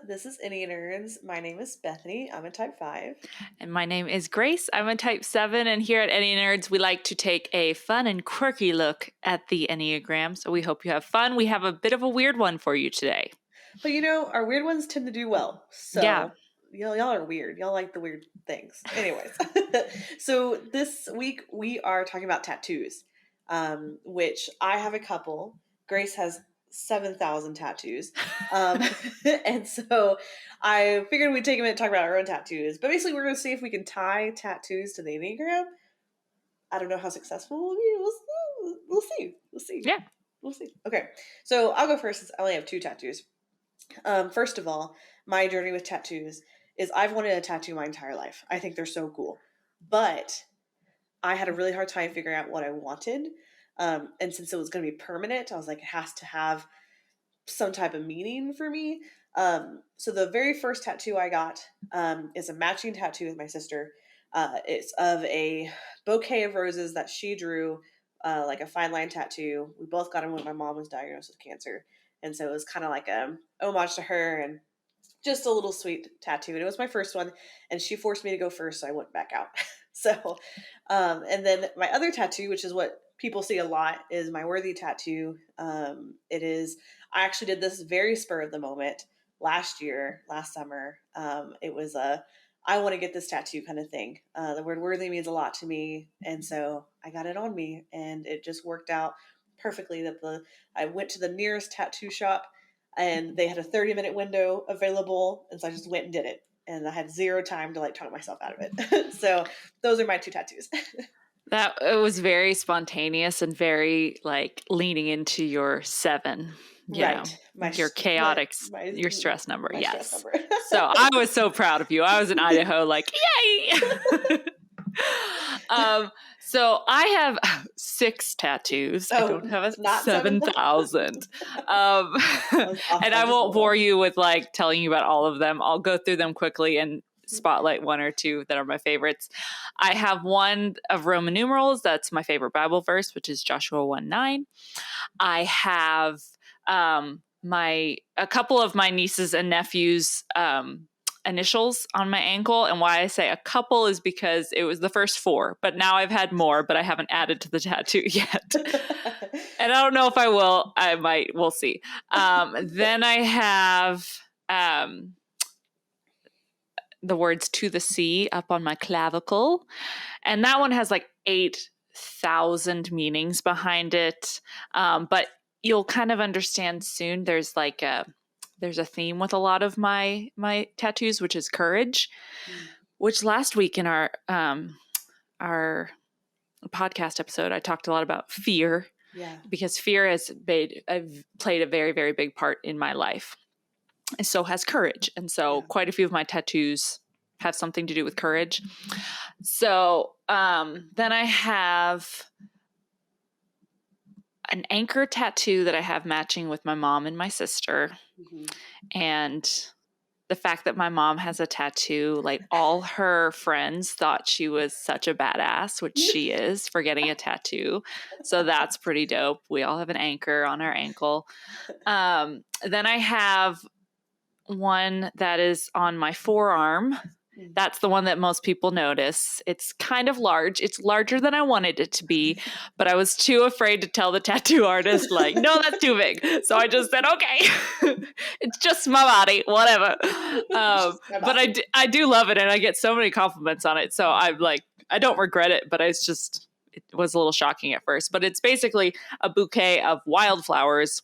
This is Enneanerds. My name is Bethany. I'm a type 5. And my name is Grace. I'm a type 7. And here at Enneanerds, we like to take a fun and quirky look at the Enneagram. So we hope you have fun. We have a bit of a weird one for you today. But our weird ones tend to do well. So yeah. y'all are weird. Y'all like the weird things. Anyways. So this week we are talking about tattoos, which I have a couple. Grace has 7,000 tattoos. And so I figured we'd take a minute to talk about our own tattoos. But basically we're going to see if we can tie tattoos to the Enneagram. I don't know how successful we'll be. We'll see. Yeah. We'll see. Okay. So I'll go first since I only have 2 tattoos. First of all, my journey with tattoos is I've wanted a tattoo my entire life. I think they're so cool. But I had a really hard time figuring out what I wanted. And since it was going to be permanent, I was like, it has to have some type of meaning for me. So the very first tattoo I got is a matching tattoo with my sister. It's of a bouquet of roses that she drew, like a fine line tattoo. We both got them when my mom was diagnosed with cancer. And so it was kind of like a homage to her and just a little sweet tattoo. And it was my first one. And she forced me to go first, so I went back out. So, and then my other tattoo, which is what people see a lot, is my worthy tattoo. It is, I actually did this very spur of the moment last summer. It was I want to get this tattoo kind of thing. The word worthy means a lot to me. And so I got it on me and it just worked out perfectly that I went to the nearest tattoo shop and they had a 30-minute window available. And so I just went and did it. And I had zero time to talk myself out of it. So those are my 2 tattoos. It was very spontaneous and very leaning into your 7. Right. Your chaotic, your stress number. My yes. stress number. So I was so proud of you. I was in Idaho yay. So I have 6 tattoos. I don't have 7,000. And I won't bore you with telling you about all of them. I'll go through them quickly and spotlight 1 or 2 that are my favorites. I have one of Roman numerals. That's my favorite Bible verse, which is Joshua 1:9. I have a couple of my nieces and nephews' initials on my ankle. And why I say a couple is because it was the first 4, but now I've had more, but I haven't added to the tattoo yet. And I don't know if I will. I might. We'll see. Then I have the words "to the sea" up on my clavicle. And that one has 8,000 meanings behind it. But you'll kind of understand soon. There's a theme with a lot of my tattoos, which is courage, which last week in our podcast episode, I talked a lot about fear. Yeah. Because fear has played a very, very big part in my life. And so has courage. And so quite a few of my tattoos have something to do with courage. So then I have an anchor tattoo that I have matching with my mom and my sister. Mm-hmm. And the fact that my mom has a tattoo, all her friends thought she was such a badass, which she is, for getting a tattoo. So that's pretty dope. We all have an anchor on our ankle. Then I have one that is on my forearm. That's the one that most people notice. It's kind of large. It's larger than I wanted it to be, but I was too afraid to tell the tattoo artist, no, that's too big. So I just said, okay, it's just my body, whatever. But I do love it, and I get so many compliments on it. So I'm I don't regret it, but it was a little shocking at first. But it's basically a bouquet of wildflowers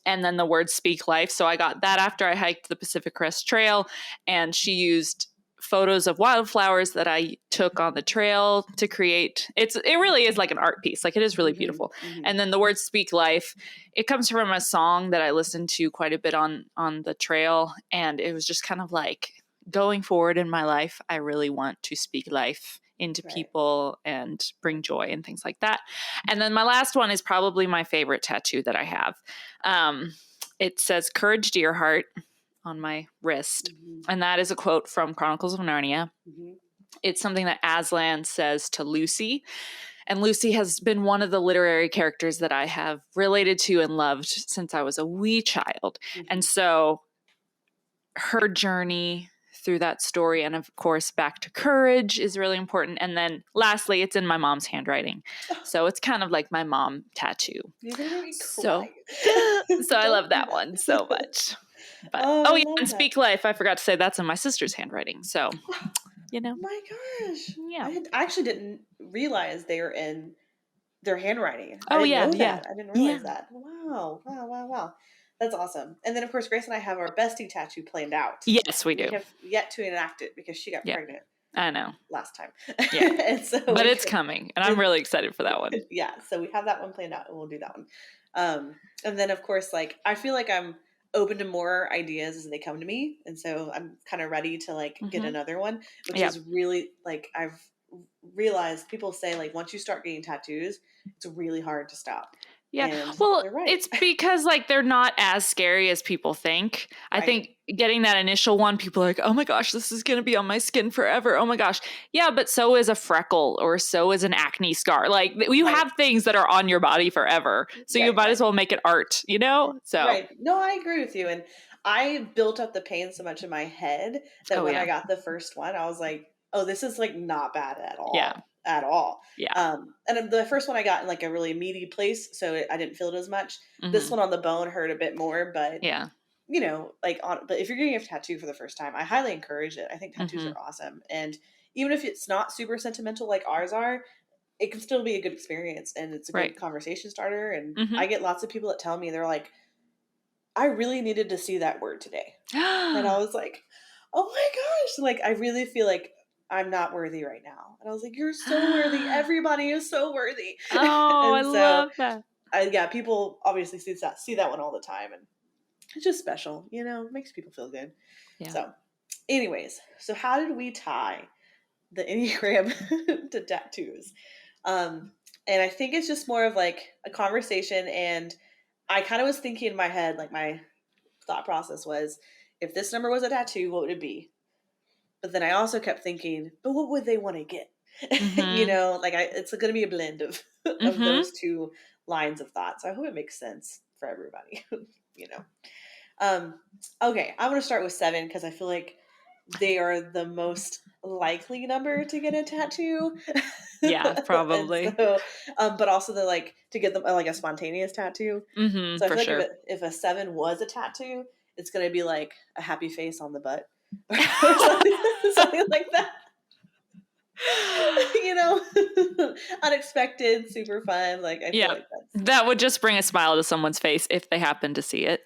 and then the word "speak life." So I got that after I hiked the Pacific Crest Trail, and she used photos of wildflowers that I took on the trail to create. It really is like an art piece. It is really beautiful. Mm-hmm. And then the word "speak life," it comes from a song that I listened to quite a bit on the trail. And it was just kind of going forward in my life, I really want to speak life into people and bring joy and things like that. And then my last one is probably my favorite tattoo that I have. It says "Courage, dear heart" on my wrist. Mm-hmm. And that is a quote from Chronicles of Narnia. Mm-hmm. It's something that Aslan says to Lucy. And Lucy has been one of the literary characters that I have related to and loved since I was a wee child. Mm-hmm. And so her journey through that story. And of course, back to courage is really important. And then lastly, it's in my mom's handwriting. So it's kind of like my mom tattoo. You're going to make me So, cry. so I love Don't do that one so much. But, Oh, I yeah, love and that. Speak Life, I forgot to say that's in my sister's handwriting. So, you know. My gosh. Yeah. I actually didn't realize they were in their handwriting. I Oh, didn't yeah, know yeah. that. I didn't realize that. Wow. That's awesome. And then, of course, Grace and I have our bestie tattoo planned out. Yes, we do. We have yet to enact it because she got Yeah. pregnant I know. last time. Yeah. And so but it's coming, and I'm really excited for that one. Yeah, so we have that one planned out, and we'll do that one. And then, of course, like, I feel like I'm open to more ideas as they come to me, and so I'm kind of ready to, like, get another one, which is really, like, I've realized people say, like, once you start getting tattoos, it's really hard to stop. Yeah. And well, they're right. It's because, like, they're not as scary as people think. I think getting that initial one, people are like, oh my gosh, this is going to be on my skin forever. Oh my gosh. Yeah, but so is a freckle, or so is an acne scar. Like, you have things that are on your body forever. So you might as well make it art, you know? So. Right. No, I agree with you. And I built up the pain so much in my head that when I got the first one, I was like, oh, this is, like, not bad at all. Yeah. At all. Yeah. And the first one I got in, like, a really meaty place, so I didn't feel it as much. This one on the bone hurt a bit more, but you know, like, but if you're getting a tattoo for the first time, I highly encourage it. I think tattoos are awesome. And even if it's not super sentimental like ours are, it can still be a good experience, and it's a good conversation starter. And I get lots of people that tell me, they're like, I really needed to see that word today. And I was like, oh my gosh, like, I really feel like I'm not worthy right now. And I was like, you're so worthy. Everybody is so worthy. Oh, I love that. People obviously see that one all the time, and it's just special, you know, it makes people feel good. Yeah. So anyways, so how did we tie the Enneagram to tattoos? And I think it's just more of, like, a conversation, and I kind of was thinking in my head, like, my thought process was, if this number was a tattoo, what would it be? But then I also kept thinking, but what would they want to get? You know, like, it's going to be a blend of those two lines of thought. So I hope it makes sense for everybody, you know. Okay, I'm going to start with 7 because I feel like they are the most likely number to get a tattoo. Yeah, probably. So, but also to get them like a spontaneous tattoo. So I feel like if a 7 was a tattoo, it's going to be like a happy face on the butt. something like that. You know, unexpected, super fun. Like, I feel like that would just bring a smile to someone's face if they happen to see it.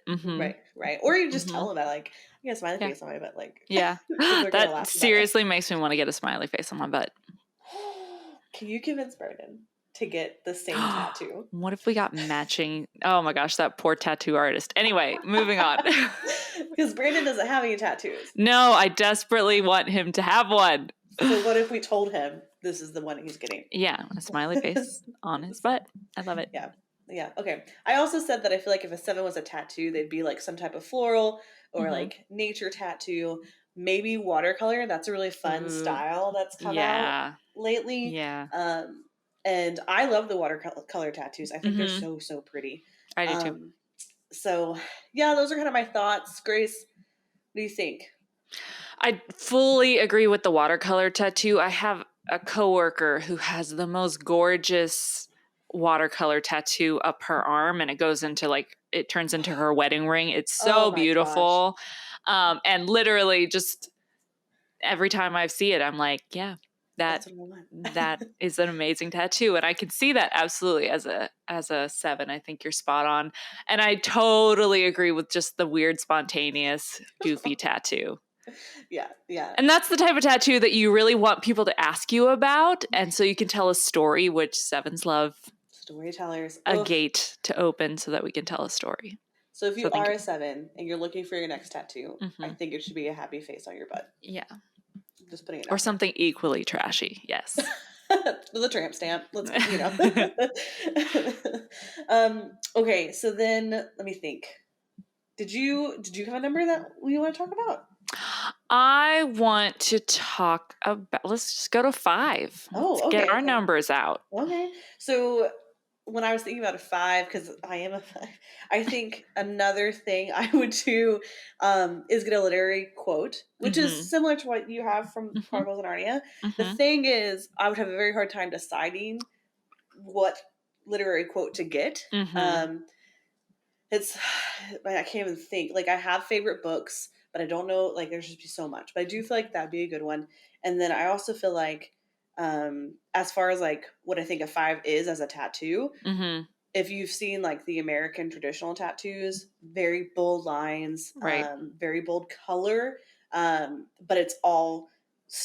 Right. Or you just tell them that, like, I got a smiley face on my butt. Like, that seriously makes me want to get a smiley face on my butt. Can you convince Brandon to get the same tattoo? What if we got matching? Oh my gosh, that poor tattoo artist. Anyway, moving on. Because Brandon doesn't have any tattoos. No, I desperately want him to have one. So what if we told him this is the one he's getting? Yeah, a smiley face on his butt. I love it. Yeah. Okay. I also said that I feel like if a 7 was a tattoo, they'd be like some type of floral or like nature tattoo, maybe watercolor. That's a really fun style that's come out lately. Yeah. And I love the watercolor tattoos. I think they're so pretty. I do too. So yeah, those are kind of my thoughts. Grace, what do you think? I fully agree with the watercolor tattoo. I have a coworker who has the most gorgeous watercolor tattoo up her arm, and it goes into it turns into her wedding ring. It's so beautiful. And literally just every time I see it, I'm like, yeah, that is an amazing tattoo. And I can see that absolutely as a 7. I think you're spot on. And I totally agree with just the weird, spontaneous, goofy tattoo. Yeah. And that's the type of tattoo that you really want people to ask you about. And so you can tell a story, which 7s love. Storytellers. A gate to open so that we can tell a story. So if you are a 7 and you're looking for your next tattoo, I think it should be a happy face on your butt. Yeah. Just putting it out. Or something equally trashy. Yes. The tramp stamp. Let's, okay, so then let me think. Did you have a number that we want to talk about? I want to talk about, let's just go to 5. Let's get our numbers out. Okay. So when I was thinking about a 5, because I am a 5, I think another thing I would do is get a literary quote, which is Mhm. similar to what you have from Mhm. Chronicles of Narnia. The Mhm. thing is, I would have a very hard time deciding what literary quote to get. Mhm. Um, it's I can't even think. Like I have favorite books, but I don't know. Like there's just be so much. But I do feel like that'd be a good one. And then I also feel like, as far as like what I think a 5 is as a tattoo, Mhm. if you've seen like the American traditional tattoos, very bold lines, Right. very bold color, but it's all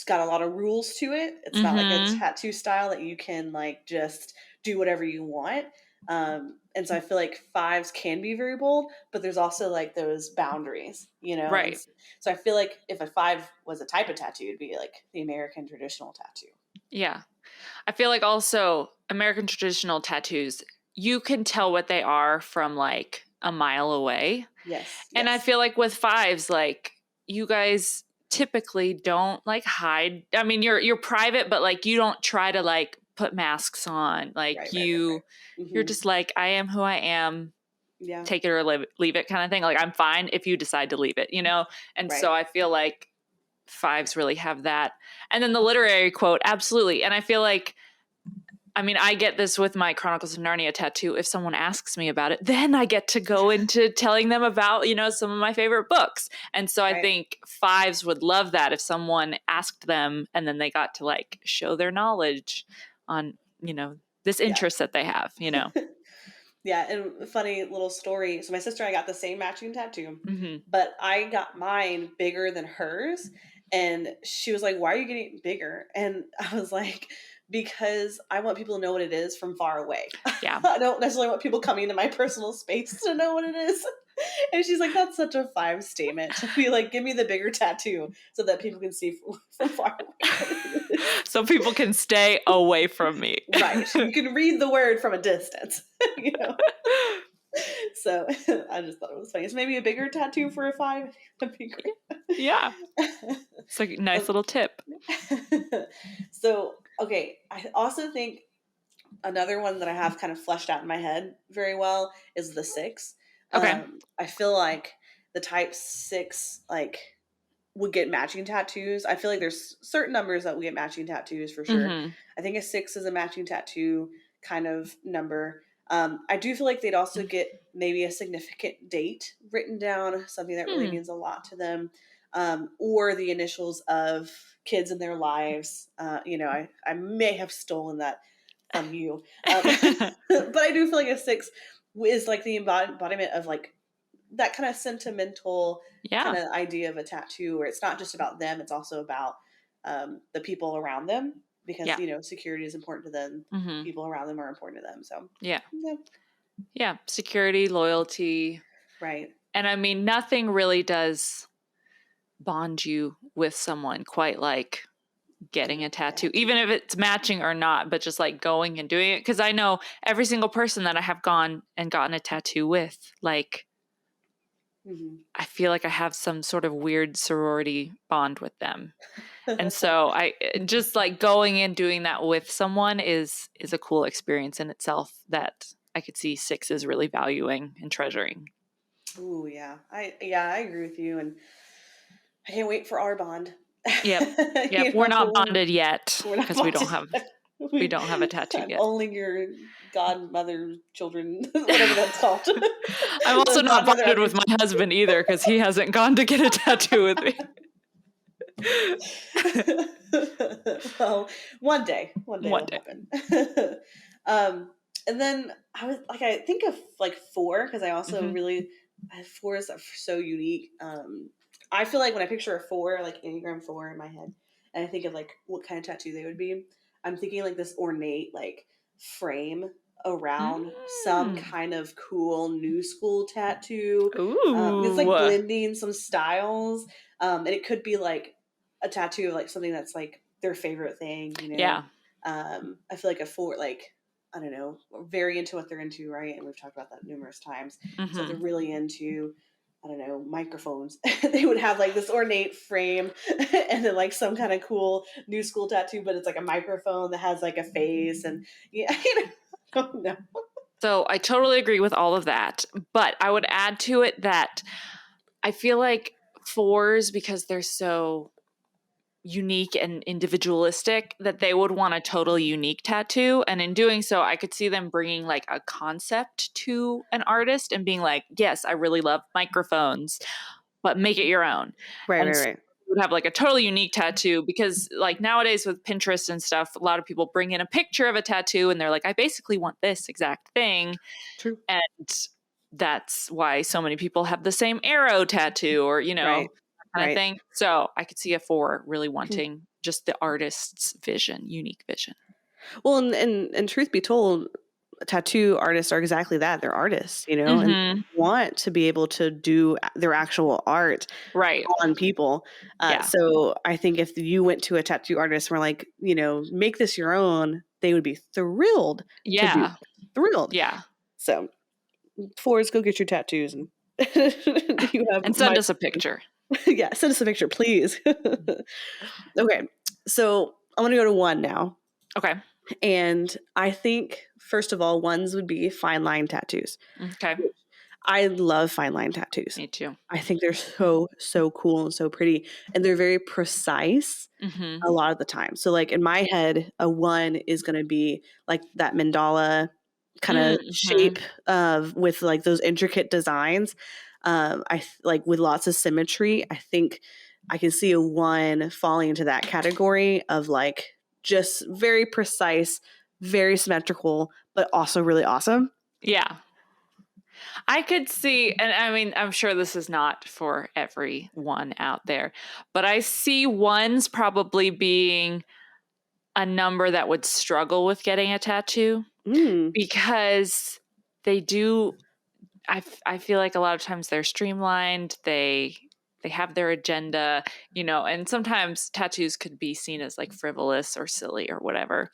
got a lot of rules to it. It's not like a Mhm. tattoo style that you can like just do whatever you want. And so I feel like 5s can be very bold, but there's also like those boundaries, you know? And Right. so I feel like if a 5 was a type of tattoo, it'd be like the American traditional tattoo. Yeah. I feel like also American traditional tattoos, you can tell what they are from like a mile away. Yes, And I yes. feel like with 5s, like you guys typically don't like hide. I mean, you're private, but like you don't try to like put masks on. Like Right. you're Hmm. just like, I am who I am. Yeah, Take it or leave it kind of thing. Like I'm fine if you decide to leave it, you know? And so right. I feel like 5s really have that. And then the literary quote, absolutely. And I feel like, I mean, I get this with my Chronicles of Narnia tattoo. If someone asks me about it, then I get to go into telling them about, some of my favorite books. And so I Right. think 5s would love that if someone asked them and then they got to like show their knowledge on, this Yeah. interest that they have. Yeah, and funny little story. So my sister and I got the same matching tattoo, Hmm. but I got mine bigger than hers. And she was like, "Why are you getting it bigger?" And I was like, "Because I want people to know what it is from far away. Yeah. I don't necessarily want people coming into my personal space to know what it is." And she's like, "That's such a 5 statement to be like, give me the bigger tattoo so that people can see from far away what it is." So people can stay away from me. Right. You can read the word from a distance, you know? So I just thought it was funny. It's maybe a bigger tattoo for a 5. That'd be Yeah. great. It's like a nice little tip. So, okay. I also think another one that I have kind of fleshed out in my head very well is the 6. Okay. I feel like the type 6, like, would get matching tattoos. I feel like there's certain numbers that would get matching tattoos for sure. Hmm. I think a 6 is a matching tattoo kind of number. I do feel like they'd also get maybe a significant date written down, something that really Hmm. means a lot to them, or the initials of kids in their lives. I may have stolen that from you, but I do feel like a 6 is like the embodiment of like that kind of sentimental kind Yeah. of idea of a tattoo where it's not just about them, it's also about the people around them because Yeah. security is important to them, Hmm. people around them are important to them, so Yeah. yeah. Yeah. Security, loyalty. Right. And I mean, nothing really does bond you with someone quite like getting a tattoo, Tattoo. even if it's matching or not, but just like going and doing it. Cause I know every single person that I have gone and gotten a tattoo with, like, Hmm. I feel like I have some sort of weird sorority bond with them. And so I just like going and doing that with someone is a cool experience in itself that I could see 6 is really valuing and treasuring. Ooh, yeah, I agree with you, and I can't wait for our bond. Yep. Yep. We're not bonded yet We're not because we don't bonded have yet. we don't have a tattoo I'm yet. only your godmother children, whatever that's called. I'm also The not godmother bonded of your with my husband either because he hasn't gone to get a tattoo with me. well, one day One it'll day. happen. um, and then I think of like 4 because I also Hmm. really 4 is so unique. I feel like when I picture a 4, like Enneagram 4 in my head, and I think of like what kind of tattoo they would be, I'm thinking like this ornate like frame around some Mm. kind of cool new school tattoo. It's like Ooh. blending some styles, and it could be like a tattoo of like something that's like their favorite thing. Yeah. I feel like a 4, like I don't know, very into what they're into, right? And we've talked about that numerous times. So if they're Hmm. really into, I don't know, microphones, they would have like this ornate frame and then like some kind of cool new school tattoo, but it's like a microphone that has like a face and yeah, I don't know. So I totally agree with all of that, but I would add to it that I feel like fours, because they're so unique and individualistic, that they would want a totally unique tattoo. And in doing so, I could see them bringing like a concept to an artist and being like, yes, I really love microphones, but make it your own. Right, And right, so right. you would have like a totally unique tattoo, because like nowadays with Pinterest and stuff, a lot of people bring in a picture of a tattoo and they're like, I basically want this exact thing. True. And that's why so many people have the same arrow tattoo, or, Right, that kind of right. thing. So I could see a four really wanting just the artist's vision, unique vision. Well, and truth be told, tattoo artists are exactly that. They're artists, and Mm-hmm. want to be able to do their actual art Right. on people. Yeah. So I think if you went to a tattoo artist and were like, make this your own, they would be thrilled to do Yeah. that. Thrilled. Yeah. So fours, go get your tattoos, and you have And send us a picture. yeah, send us a picture, please. Okay, so I'm gonna go to one now. Okay. And I think, first of all, ones would be fine line tattoos. Okay. I love fine line tattoos. Me too. I think they're so, so cool and so pretty. And they're very precise Mm-hmm. a lot of the time. So, like, in my head, a one is going to be like that mandala kind of Mm-hmm. shape with like those intricate designs. Like with lots of symmetry. I think I can see a one falling into that category of like just very precise, very symmetrical, but also really awesome. Yeah. I could see, and I mean, I'm sure this is not for everyone out there, but I see ones probably being a number that would struggle with getting a tattoo, because they do. I feel like a lot of times they're streamlined. They have their agenda, and sometimes tattoos could be seen as like frivolous or silly or whatever.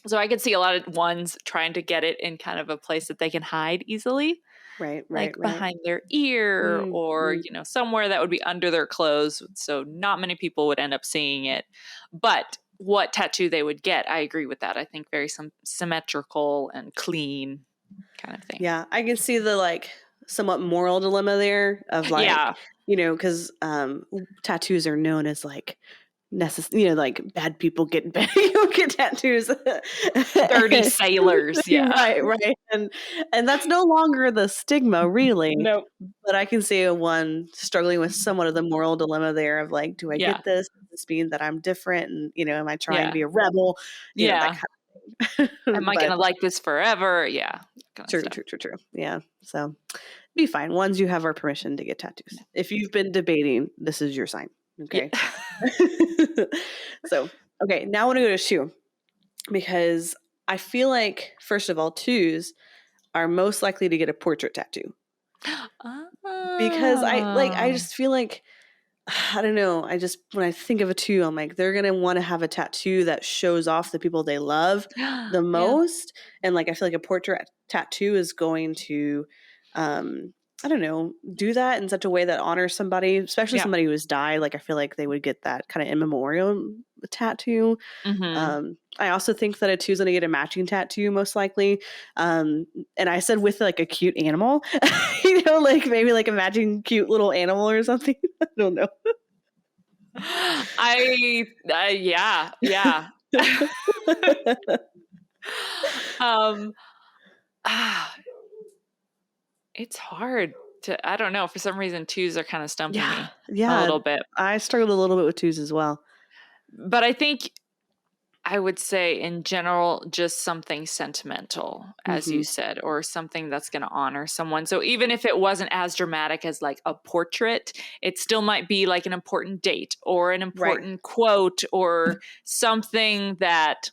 So I could see a lot of ones trying to get it in kind of a place that they can hide easily, Right, like right, right. behind their ear, or somewhere that would be under their clothes, so not many people would end up seeing it. But what tattoo they would get, I agree with that. I think very symmetrical and clean kind of thing. Yeah, I can see the like somewhat moral dilemma there of like, Yeah. because tattoos are known as like like bad people get get tattoos. Dirty sailors. Yeah. Right, right. And that's no longer the stigma, really. Nope. But I can see a one struggling with somewhat of the moral dilemma there of like, do I Yeah. get this? Does this mean that I'm different? And am I trying to Yeah. be a rebel? That Yeah. kind of Am thing. I But gonna like this forever? Yeah. Kind of true, stuff. true. Yeah. So be fine. Ones, you have our permission to get tattoos. If you've been debating, this is your sign. Okay. Yeah. So, okay. Now I want to go to shoe, because I feel like, first of all, twos are most likely to get a portrait tattoo, because I just feel like, I don't know. When I think of a two, I'm like, they're going to want to have a tattoo that shows off the people they love the Yeah. most. And like, I feel like a portrait tattoo is going to, I don't know, do that in such a way that honors somebody, especially Yeah. somebody who has died. Like, I feel like they would get that kind of in memoriam tattoo. Mm-hmm. I also think that a two is going to get a matching tattoo, most likely. And I said with like a cute animal, like maybe like a matching cute little animal or something. I don't know. Yeah. um it's hard to, I don't know, for some reason twos are kind of stumping me a little bit. I struggled a little bit with twos as well. But I think I would say in general, just something sentimental, as you said, or something that's going to honor someone. So even if it wasn't as dramatic as like a portrait, it still might be like an important date or an important quote or something that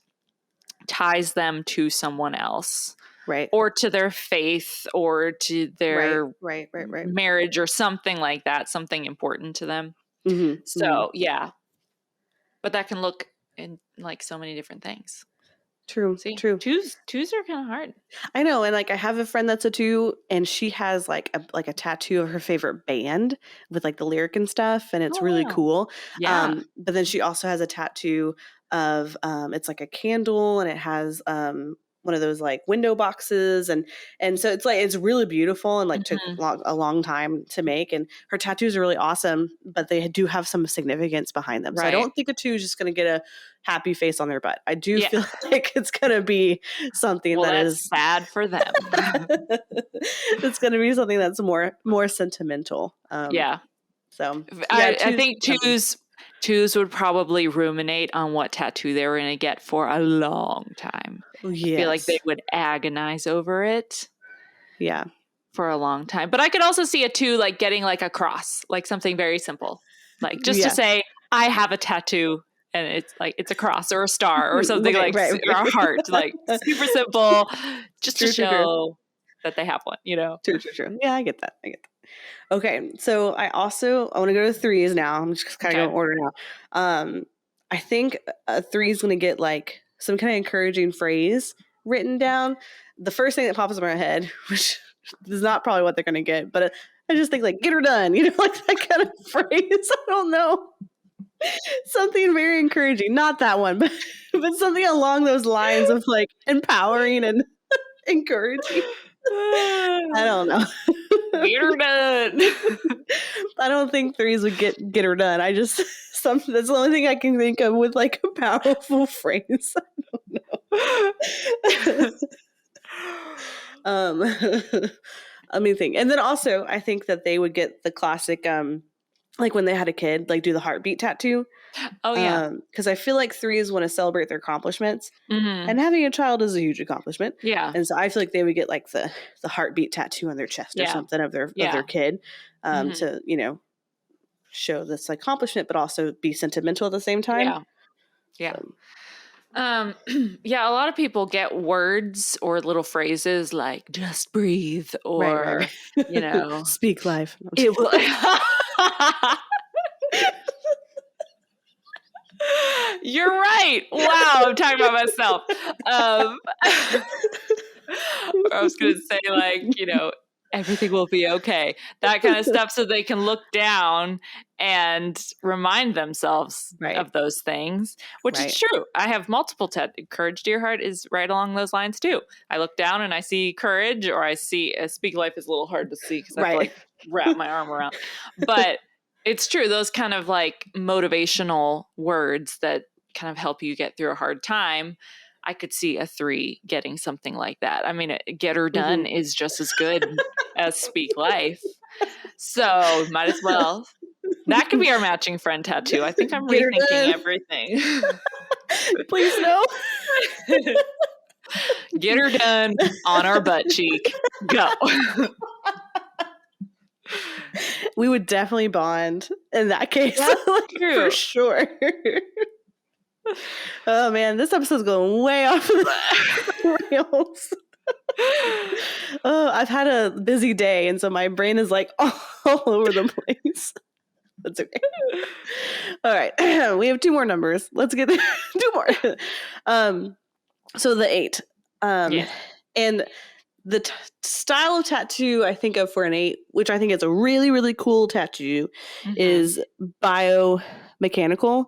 ties them to someone else. Right. Or to their faith or to their right. marriage or something like that, something important to them. So, yeah. But that can look in like so many different things. True. True. Twos are kind of hard. I know, and like I have a friend that's a two, and she has like a tattoo of her favorite band with like the lyric and stuff, and it's really cool. Yeah. But then she also has a tattoo of it's like a candle, and it has one of those like window boxes, and so it's really beautiful and like took a long time to make. And her tattoos are really awesome, but they do have some significance behind them. So I don't think a 2 is just going to get a happy face on their butt. I do feel like it's going to be something that is bad for them. It's going to be something that's more sentimental. So I think twos would probably ruminate on what tattoo they were going to get for a long time. Yes. I feel like they would agonize over it. Yeah. For a long time. But I could also see a 2 like getting like a cross, like something very simple. Like just to say, I have a tattoo, and it's like it's a cross or a star or something or a heart. Like super simple, just to show that they have one, True. Yeah, I get that. Okay, so I want to go to 3s now. I'm just kind of going order now. I think a 3 is going to get like some kind of encouraging phrase written down. The first thing that pops in my head, which is not probably what they're going to get, but I just think like, get her done, like that kind of phrase. I don't know. Something very encouraging. Not that one, but something along those lines of like empowering and encouraging. I don't know. Get her done. I don't think 3s would get her done. I just that's the only thing I can think of with like a powerful phrase. I don't know. Let me think. And then also I think that they would get the classic like when they had a kid, like do the heartbeat tattoo. Oh yeah. Because I feel like 3s want to celebrate their accomplishments, and having a child is a huge accomplishment. Yeah. And so I feel like they would get like the heartbeat tattoo on their chest or something of their kid, to show this accomplishment, but also be sentimental at the same time. Yeah. Yeah. A lot of people get words or little phrases like "just breathe" or speak life. It will. You're right. Wow, I'm talking about myself. I was going to say like, everything will be okay. That kind of stuff, so they can look down and remind themselves of those things, which is true. I have multiple courage, dear heart is right along those lines too. I look down and I see courage, or I see speak life is a little hard to see because I have to like wrap my arm around. But it's true. Those kind of like motivational words that kind of help you get through a hard time. I could see a 3 getting something like that. I mean, get her done is just as good as speak life. So might as well. That could be our matching friend tattoo. I think I'm rethinking everything. Please no. Get her done on our butt cheek. Go. We would definitely bond in that case. Like, for sure. Oh man, this episode's going way off the rails. I've had a busy day, and so my brain is like all over the place. That's okay. All right, we have 2 more numbers. Let's get 2 more. So the 8, and the style of tattoo I think of for an 8, which I think is a really, really cool tattoo, is biomechanical,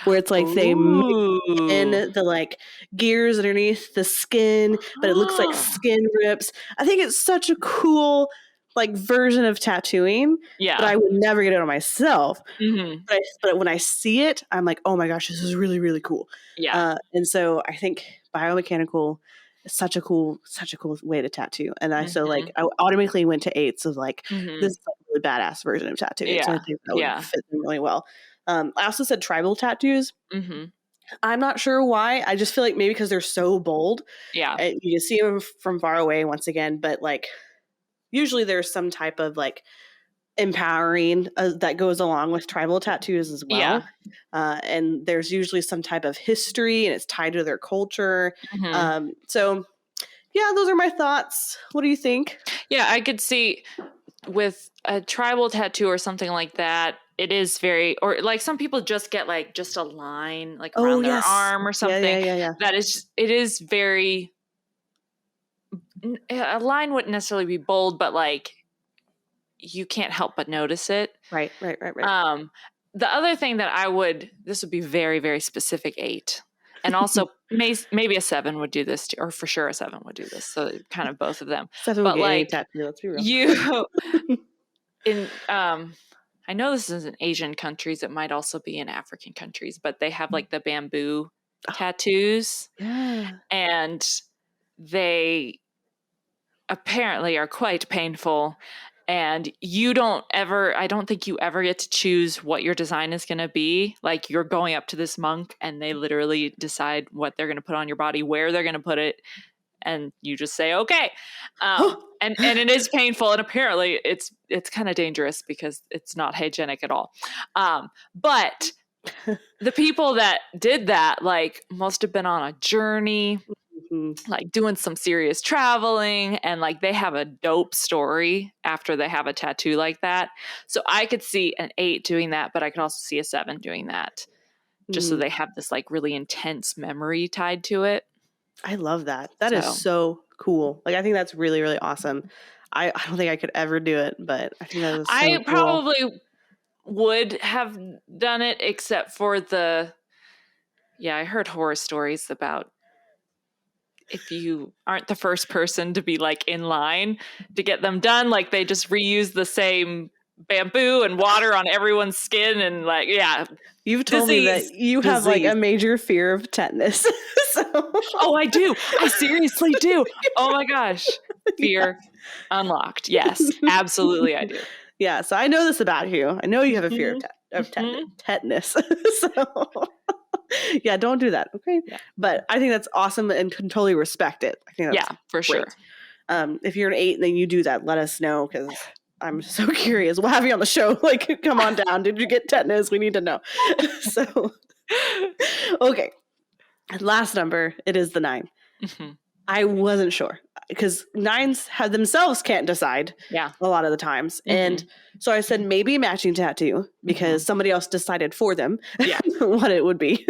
where it's like they mix in the like gears underneath the skin, but it looks like skin rips. I think it's such a cool like version of tattooing. Yeah. But I would never get it on myself. But when I see it, I'm like, oh my gosh, this is really, really cool. Yeah. And so I think biomechanical is such a cool way to tattoo. And I automatically went to 8s of like, this is like a really badass version of tattooing. Yeah. So I think that would fit them really well. I also said tribal tattoos. I'm not sure why. I just feel like maybe because they're so bold. Yeah. You see them from far away once again, but like usually there's some type of like empowering that goes along with tribal tattoos as well. And there's usually some type of history, and it's tied to their culture. So yeah, those are my thoughts. What do you think? Yeah, I could see with a tribal tattoo or something like that, it is very, or like some people just get like just a line like around their arm or something. Yeah. That is, it is very, a line wouldn't necessarily be bold, but like you can't help but notice it. Right. The other thing that this would be very, very specific 8. And also maybe a 7 would do this too, or for sure a 7 would do this. So kind of both of them. 7 would But get any like tattoo, let's be real. you in I know this is in Asian countries, it might also be in African countries, but they have like the bamboo tattoos. Yeah. And they apparently are quite painful. And I don't think you ever get to choose what your design is going to be. Like you're going up to this monk and they literally decide what they're going to put on your body, where they're going to put it. And you just say, okay. And it is painful. And apparently it's kind of dangerous because it's not hygienic at all. But the people that did that, like, must have been on a journey, like doing some serious traveling, and like they have a dope story after they have a tattoo like that. So I could see an 8 doing that, but I could also see a 7 doing that, just so they have this like really intense memory tied to it. I love that. That is so cool. Like, I think that's really, really awesome. I don't think I could ever do it, but I think that is so cool. I probably would have done it, except for I heard horror stories about if you aren't the first person to be like in line to get them done, like they just reuse the same bamboo and water on everyone's skin, and like, yeah. You've told me that you have like a major fear of tetanus. Oh, I do. I seriously do. Oh my gosh. Fear unlocked. Yes, absolutely I do. Yeah, so I know this about you. I know you have a fear of tetanus. So yeah, don't do that. Okay. Yeah. But I think that's awesome and can totally respect it. I think that's for great. Sure. If you're an 8 and then you do that, let us know, because I'm so curious. We'll have you on the show. Like, come on down. Did you get tetanus? We need to know. So, okay. Last number, it is the 9. Mm-hmm. I wasn't sure, because 9s have themselves can't decide a lot of the times. Mm-hmm. And so I said maybe a matching tattoo, because somebody else decided for them what it would be.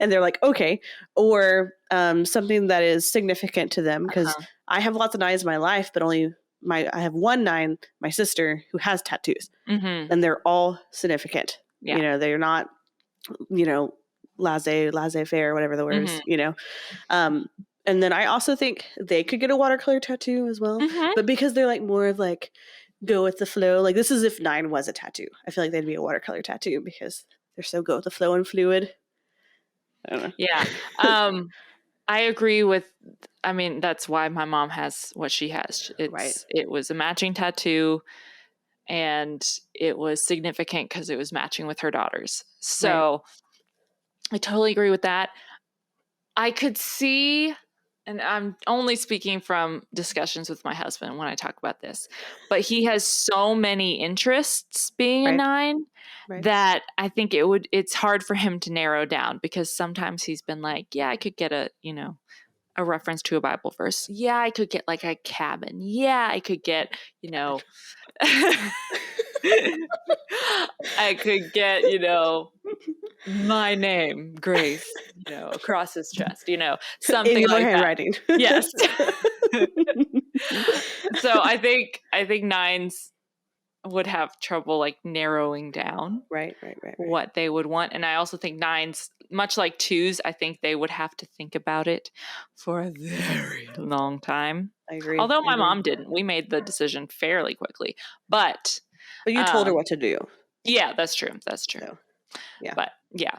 And they're like, okay. Or something that is significant to them, because I have lots of 9s in my life, but only I have one 9, my sister, who has tattoos. Mm-hmm. And they're all significant. Yeah. You know, they're not, laissez-faire, whatever the word is, and then I also think they could get a watercolor tattoo as well. Mm-hmm. But because they're like more of like go with the flow, like this is if 9 was a tattoo. I feel like they'd be a watercolor tattoo because they're so go with the flow and fluid. I don't know. Yeah. I agree that's why my mom has what she has. It was a matching tattoo, and it was significant because it was matching with her daughters. So I totally agree with that. I could see, and I'm only speaking from discussions with my husband when I talk about this, but he has so many interests being a 9 that I think it's hard for him to narrow down, because sometimes he's been like, yeah, I could get a reference to a Bible verse. Yeah, I could get like a cabin. Yeah, I could get, I could get, my name, Grace, across his chest, something in like handwriting. That. Yes. So I think 9s would have trouble like narrowing down what they would want. And I also think 9s, much like 2s, I think they would have to think about it for a very long time. I agree. Although my mom didn't. We made the decision fairly quickly. But you told her what to do. Yeah, that's true. So, yeah. But yeah.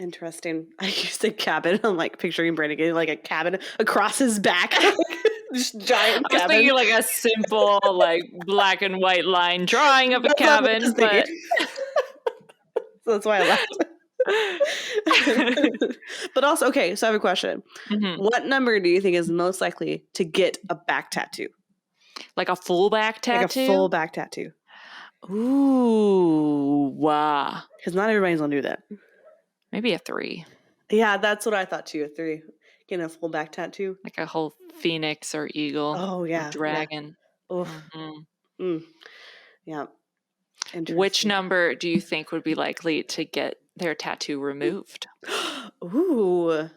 Interesting. I used a cabin. I'm like picturing Brandon getting like a cabin across his back. Just giant cabin. I was thinking like a simple like black and white line drawing of a cabin, but so that's why I laughed. But also, okay, so I have a question. Mm-hmm. What number do you think is most likely to get a back tattoo? Like a full back tattoo? Like a full back tattoo. Ooh, wow. Because not everybody's going to do that. Maybe a 3. Yeah, that's what I thought too, a 3. Getting a full back tattoo. Like a whole phoenix or eagle. Oh, yeah. Or dragon. Yeah. Mm-hmm. Yeah. Which number do you think would be likely to get their tattoo removed? Ooh.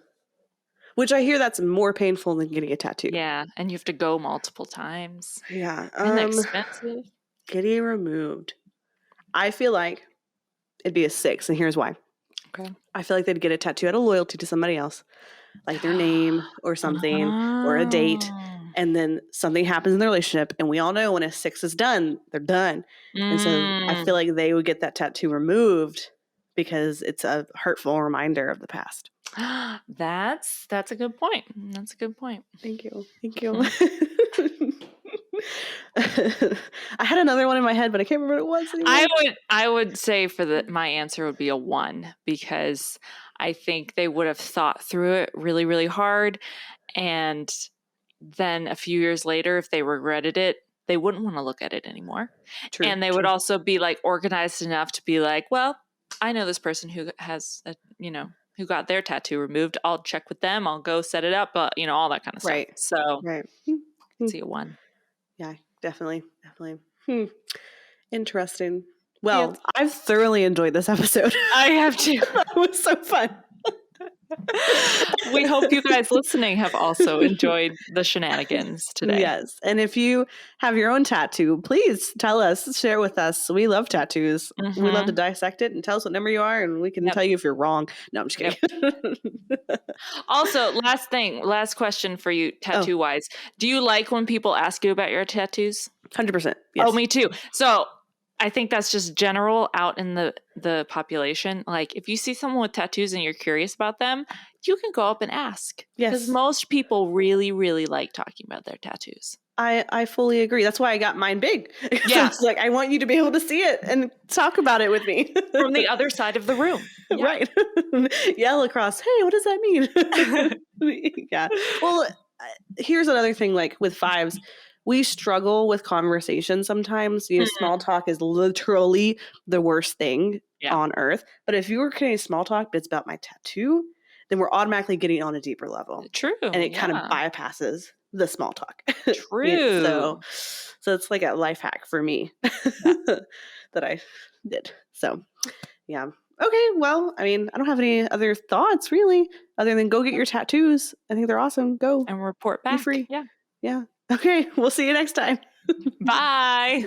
Which I hear that's more painful than getting a tattoo. Yeah, and you have to go multiple times. Yeah. And expensive. Getting removed. I feel like it'd be a 6, and here's why. Okay. I feel like they'd get a tattoo out of loyalty to somebody else, like their name or something, or a date. And then something happens in the relationship, and we all know when a 6 is done, they're done. And so I feel like they would get that tattoo removed because it's a hurtful reminder of the past. That's a good point. That's a good point. Thank you. Thank you. I had another one in my head, but I can't remember what it was anymore. I would say my answer would be a 1, because I think they would have thought through it really, really hard. And then a few years later, if they regretted it, they wouldn't want to look at it anymore. True, and they would also be like organized enough to be like, well, I know this person who has who got their tattoo removed. I'll check with them. I'll go set it up, all that kind of stuff. Right. So right. See a 1. Yeah, definitely. Interesting. Well, I've thoroughly enjoyed this episode. I have too. It was so fun. We hope you guys listening have also enjoyed the shenanigans today. Yes. And if you have your own tattoo, please tell us, share with us. We love tattoos. We love to dissect it and tell us what number you are, and we can tell you if you're wrong. No, I'm just kidding. Also, last question for you, tattoo wise. Do you like when people ask you about your tattoos? 100%. Yes. Oh, me too. So I think that's just general out in the population. Like, if you see someone with tattoos and you're curious about them, you can go up and ask. Yes. Because most people really, really like talking about their tattoos. I fully agree. That's why I got mine big. Yeah. It's like, I want you to be able to see it and talk about it with me. From the other side of the room. Yeah. Right. Yell across, hey, what does that mean? Yeah. Well, here's another thing, like with 5s, we struggle with conversation sometimes. Small talk is literally the worst thing on earth. But if you were creating small talk, but it's about my tattoo, then we're automatically getting on a deeper level. True. And it kind of bypasses the small talk. True. So it's like a life hack for me that I did. So, yeah. Okay, well, I mean, I don't have any other thoughts really, other than go get your tattoos. I think they're awesome. Go. And report back. Be free. Yeah. Yeah. Okay, we'll see you next time. Bye.